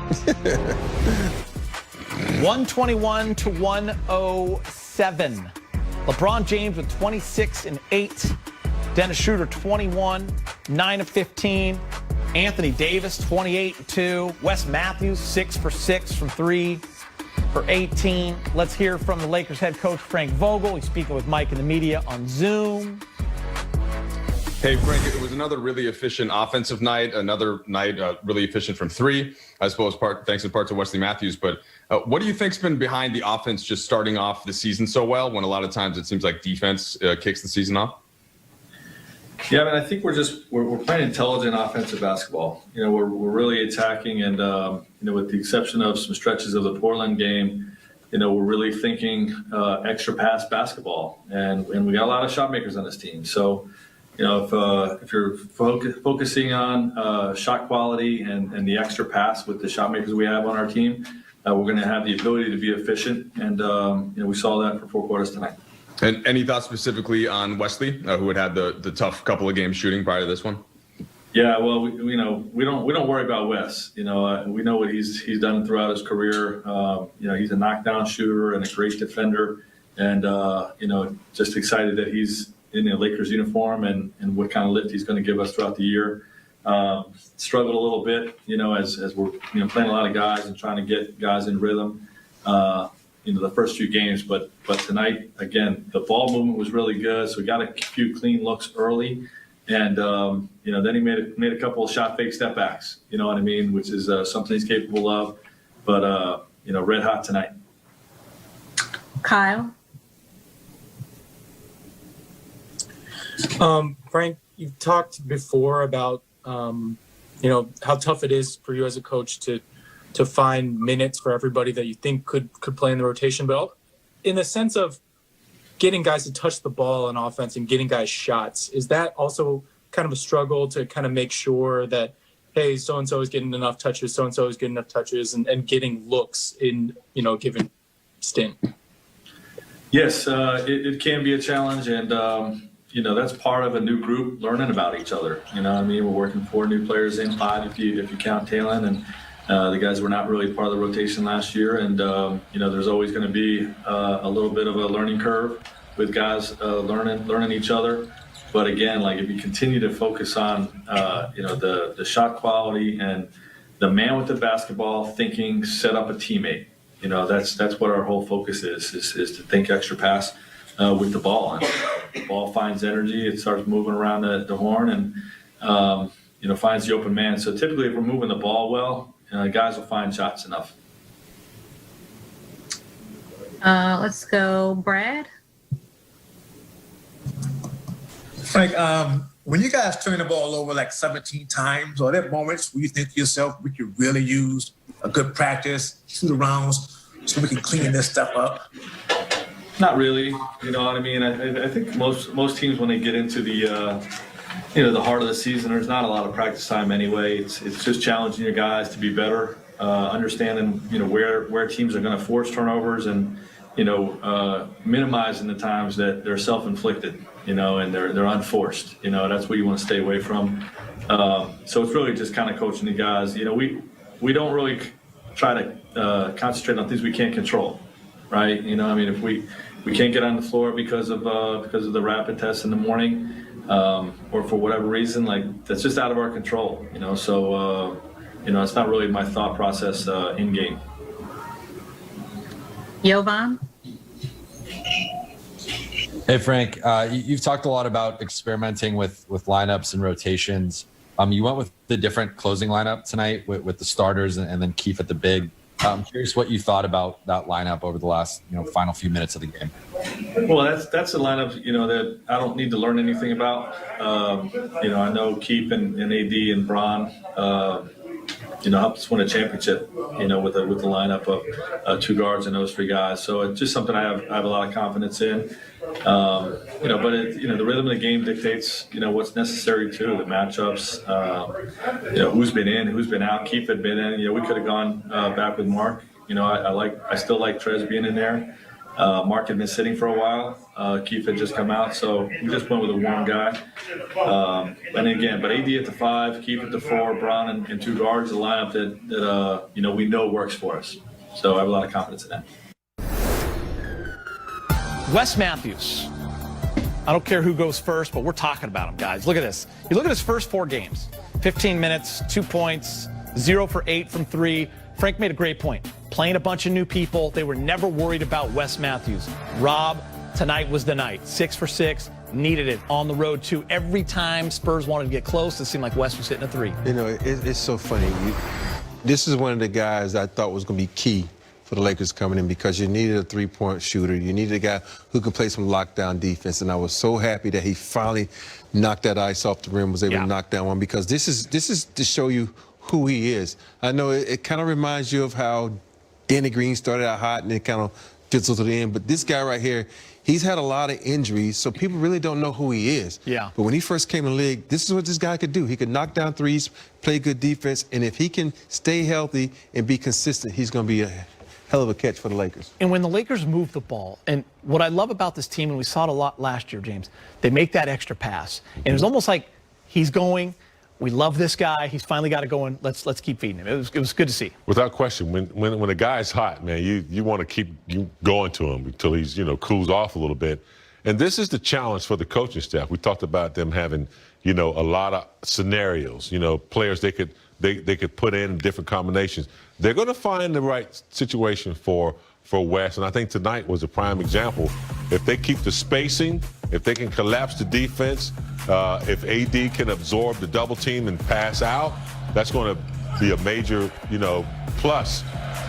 121 to 107. LeBron James with 26 and 8. Dennis Schroeder 21, 9 of 15. Anthony Davis 28 and 2. Wes Matthews 6 for 6 from 3 for 18. Let's hear from the Lakers head coach Frank Vogel. He's speaking with Mike and the media on Zoom. Hey, Frank, it was another really efficient offensive night, another night really efficient from 3, I suppose, thanks in part to Wesley Matthews. But what do you think's been behind the offense just starting off the season so well when a lot of times it seems like defense kicks the season off? Yeah, I mean, I think we're playing intelligent offensive basketball. You know, we're really attacking, and you know, with the exception of some stretches of the Portland game, you know, we're really thinking extra pass basketball, and we got a lot of shot makers on this team. So, you know, if you're focusing on shot quality and the extra pass with the shot makers we have on our team, we're going to have the ability to be efficient, and you know, we saw that for 4 quarters tonight. And any thoughts specifically on Wesley, who had the tough couple of games shooting prior to this one? Yeah, well, we don't worry about Wes. You know, we know what he's done throughout his career. You know, he's a knockdown shooter and a great defender, and you know, just excited that he's in the Lakers uniform and what kind of lift he's going to give us throughout the year. Struggled a little bit, you know, as we're playing a lot of guys and trying to get guys in rhythm. You know, the first few games, but tonight, again, the ball movement was really good. So we got a few clean looks early, and you know, then he made a couple of shot fake step backs. You know what I mean, which is something he's capable of. But you know, red hot tonight. Kyle. Frank, you've talked before about you know, how tough it is for you as a coach to find minutes for everybody that you think could play in the rotation. But in the sense of getting guys to touch the ball on offense and getting guys shots, is that also kind of a struggle to kind of make sure that, hey, so-and-so is getting enough touches, so-and-so is getting enough touches, and getting looks in, you know, given stint? Yes, it can be a challenge, and you know, that's part of a new group learning about each other. You know what I mean? We're working 4 new players in, 5 if you count Talon, and the guys were not really part of the rotation last year, and you know, there's always going to be a little bit of a learning curve with guys learning each other. But again, like, if you continue to focus on you know, the shot quality and the man with the basketball thinking, set up a teammate. You know, that's what our whole focus is to think extra pass with the ball. And the ball finds energy, it starts moving around the horn, and you know, finds the open man. So typically, if we're moving the ball well, guys will find shots enough. Let's go, Brad. Frank, when you guys turn the ball over like 17 times, are there moments where you think to yourself, we could really use a good practice, shoot arounds, so we can clean this stuff up? Not really. You know what I mean? I think most teams, when they get into the you know, the heart of the season, there's not a lot of practice time anyway. It's just challenging your guys to be better, understanding, you know, where teams are going to force turnovers, and, you know, minimizing the times that they're self-inflicted, you know, and they're unforced. You know, that's what you want to stay away from. So it's really just kind of coaching the guys. You know, we don't really try to concentrate on things we can't control, right? You know, I mean, if we can't get on the floor because of the rapid test in the morning, or for whatever reason, like, that's just out of our control, you know. So, you know, it's not really my thought process in game. Jovan. Hey, Frank, you've talked a lot about experimenting with lineups and rotations. You went with the different closing lineup tonight with the starters and then Keith at the big. I'm curious what you thought about that lineup over the last, you know, final few minutes of the game. Well, that's a lineup, you know, that I don't need to learn anything about. You know, I know Keith and AD and Bron, you know, helped us win a championship, you know, with the lineup of 2 guards and those 3 guys. So it's just something I have a lot of confidence in. You know, but you know, the rhythm of the game dictates, you know, what's necessary too, the matchups, you know, who's been in, who's been out. Keith had been in. You know, we could have gone back with Mark. You know, I still like Trez being in there. Mark had been sitting for a while. Keith had just come out, so we just went with a warm guy. And again, but AD at the 5, Keith at the 4, Bron and 2 guards, the lineup that we know works for us. So I have a lot of confidence in that. Wes Matthews. I don't care who goes first, but we're talking about him, guys. Look at this. You look at his first 4 games. 15 minutes, 2 points, 0 for 8 from 3. Frank made a great point. Playing a bunch of new people. They were never worried about Wes Matthews. Rob, tonight was the night. 6 for 6. Needed it on the road, too. Every time Spurs wanted to get close, it seemed like Wes was hitting a 3. You know, it's so funny. This is one of the guys I thought was going to be key for the Lakers coming in because you needed a 3-point shooter. You needed a guy who could play some lockdown defense. And I was so happy that he finally knocked that ice off the rim, was able to knock down one, because this is to show you who he is. I know it kind of reminds you of how Danny Green started out hot and it kind of fizzled to the end. But this guy right here, he's had a lot of injuries, so people really don't know who he is. Yeah. But when he first came in the league, this is what this guy could do. He could knock down threes, play good defense, and if he can stay healthy and be consistent, he's going to be a hell of a catch for the Lakers. And when the Lakers move the ball, and what I love about this team, and we saw it a lot last year, James, they make that extra pass. And it was almost like he's going, we love this guy, he's finally got it going, let's keep feeding him. It was good to see. Without question, when a guy's hot, man, you want to keep going to him until he's, cools off a little bit. And this is the challenge for the coaching staff. We talked about them having, a lot of scenarios, players they could put in different combinations. They're going to find the right situation for Wes, and I think tonight was a prime example. If they keep the spacing, if they can collapse the defense, if AD can absorb the double team and pass out, that's going to be a major, plus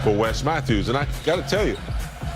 for Wes Matthews. And I got to tell you,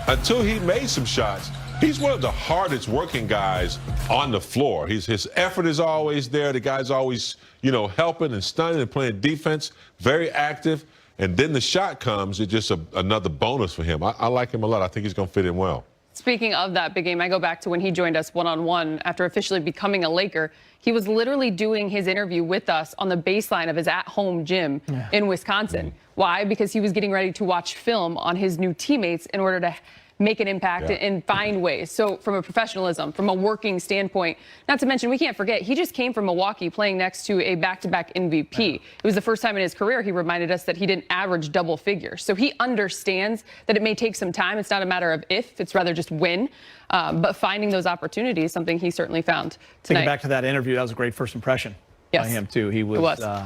until he made some shots, he's one of the hardest working guys on the floor. His effort is always there. The guy's always, helping and stunning and playing defense, very active. And then the shot comes, it's just another bonus for him. I like him a lot. I think he's going to fit in well. Speaking of that big game, I go back to when he joined us one-on-one after officially becoming a Laker. He was literally doing his interview with us on the baseline of his at-home gym in Wisconsin. Why? Because he was getting ready to watch film on his new teammates in order to make an impact and find ways. So from a professionalism, from a working standpoint, not to mention, we can't forget, he just came from Milwaukee playing next to a back-to-back MVP. It was the first time in his career he reminded us that he didn't average double figures. So he understands that it may take some time. It's not a matter of if, it's rather just when. But finding those opportunities, something he certainly found tonight. Thinking back to that interview, that was a great first impression by him, too. He was. It was.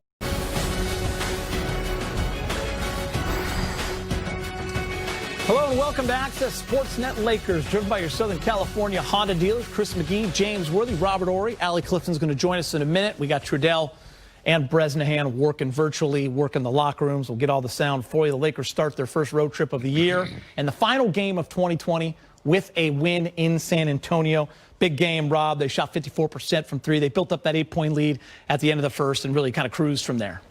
Hello and welcome to Access Sportsnet Lakers, driven by your Southern California Honda dealers. Chris McGee, James Worthy, Robert Ory, Allie Clifton's going to join us in a minute. We got Trudell and Bresnahan working virtually, working the locker rooms. We'll get all the sound for you. The Lakers start their first road trip of the year and the final game of 2020 with a win in San Antonio. Big game, Rob. They shot 54% from 3. They built up that 8-point lead at the end of the first and really kind of cruised from there.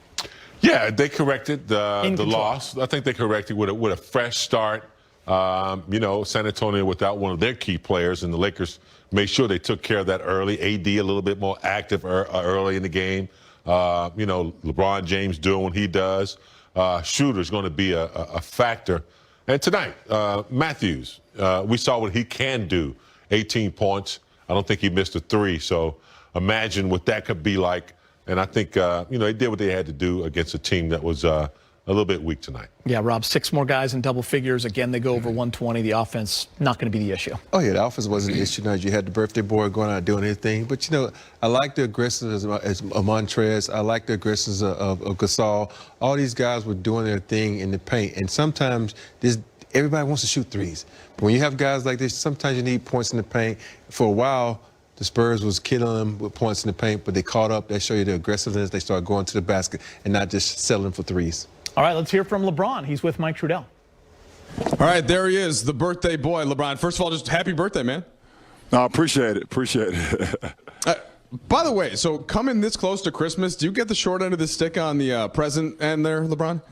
Yeah, they corrected the loss. I think they corrected with a fresh start. San Antonio without one of their key players, and the Lakers made sure they took care of that early. AD a little bit more active early in the game. LeBron James doing what he does. Shooter's going to be a factor. And tonight, Matthews, we saw what he can do. 18 points. I don't think he missed a 3. So imagine what that could be like. And I think, they did what they had to do against a team that was a little bit weak tonight. Yeah, Rob, 6 more guys in double figures. Again, they go over 120. The offense, not going to be the issue. Oh, yeah, the offense wasn't the issue. Now, you had the birthday boy going out doing his thing. But, I like the aggressiveness of Montrez. I like the aggressiveness of Gasol. All these guys were doing their thing in the paint. And sometimes everybody wants to shoot threes. But when you have guys like this, sometimes you need points in the paint. For a while, the Spurs was killing them with points in the paint, but they caught up. They show you the aggressiveness. They started going to the basket and not just settling for threes. All right, let's hear from LeBron. He's with Mike Trudell. All right, there he is, the birthday boy, LeBron. First of all, just happy birthday, man. No, appreciate it. By the way, so coming this close to Christmas, do you get the short end of the stick on the present end there, LeBron?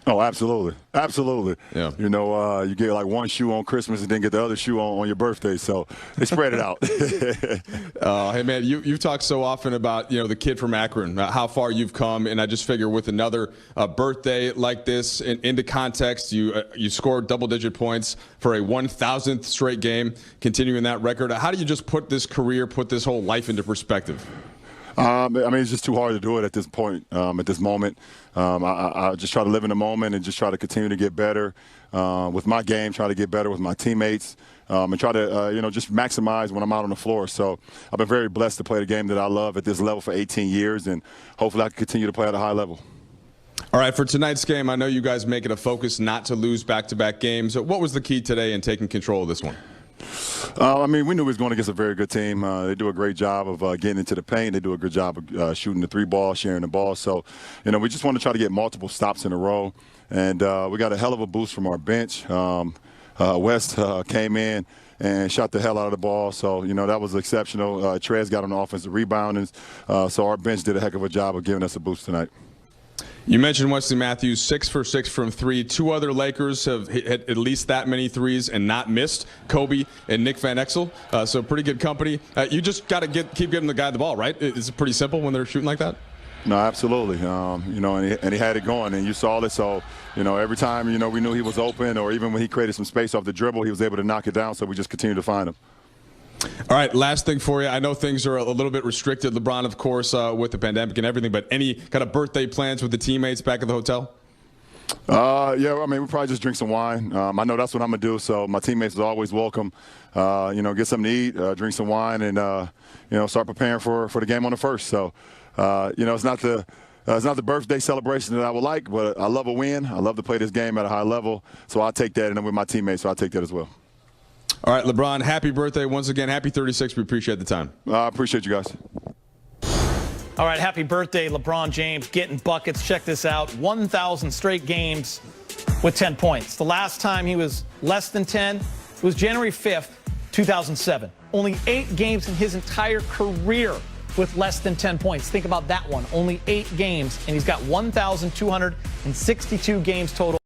Oh, absolutely. Absolutely. Yeah. You know, you get like one shoe on Christmas and then get the other shoe on your birthday. So they spread it out. Hey, man, you've talked so often about, the kid from Akron, how far you've come. And I just figure with another birthday like this into context, you scored double-digit points for a 1,000th straight game, continuing that record. How do you just put this career, put this whole life into perspective? I mean, it's just too hard to do it at this point, at this moment. I just try to live in the moment and just try to continue to get better with my game, try to get better with my teammates, and try to, just maximize when I'm out on the floor. So I've been very blessed to play the game that I love at this level for 18 years, and hopefully I can continue to play at a high level. All right, for tonight's game, I know you guys make it a focus not to lose back-to-back games. What was the key today in taking control of this one? I mean, we knew we was going against a very good team. They do a great job of getting into the paint. They do a good job of shooting the three ball, sharing the ball. So, we just want to try to get multiple stops in a row. And we got a hell of a boost from our bench. Wes came in and shot the hell out of the ball. So, that was exceptional. Trez got on the offensive rebound. And so our bench did a heck of a job of giving us a boost tonight. You mentioned Wes Matthews, 6 for 6 from 3. 2 other Lakers have hit at least that many threes and not missed, Kobe and Nick Van Exel. So pretty good company. You just got to keep getting the guy the ball, right? It's pretty simple when they're shooting like that? No, absolutely. And he had it going, and you saw it. So, every time, we knew he was open, or even when he created some space off the dribble, he was able to knock it down. So we just continued to find him. All right, last thing for you. I know things are a little bit restricted, LeBron, of course, with the pandemic and everything, but any kind of birthday plans with the teammates back at the hotel? Yeah, I mean, we'll probably just drink some wine. I know that's what I'm going to do, so my teammates are always welcome. Get something to eat, drink some wine, and, start preparing for the game on the first. So, it's not the birthday celebration that I would like, but I love a win. I love to play this game at a high level, so I'll take that, and I'm with my teammates, so I'll take that as well. All right, LeBron, happy birthday once again. Happy 36. We appreciate the time. I appreciate you guys. All right, happy birthday, LeBron James, getting buckets. Check this out, 1,000 straight games with 10 points. The last time he was less than 10 was January 5th, 2007. Only 8 games in his entire career with less than 10 points. Think about that one. Only 8 games, and he's got 1,262 games total.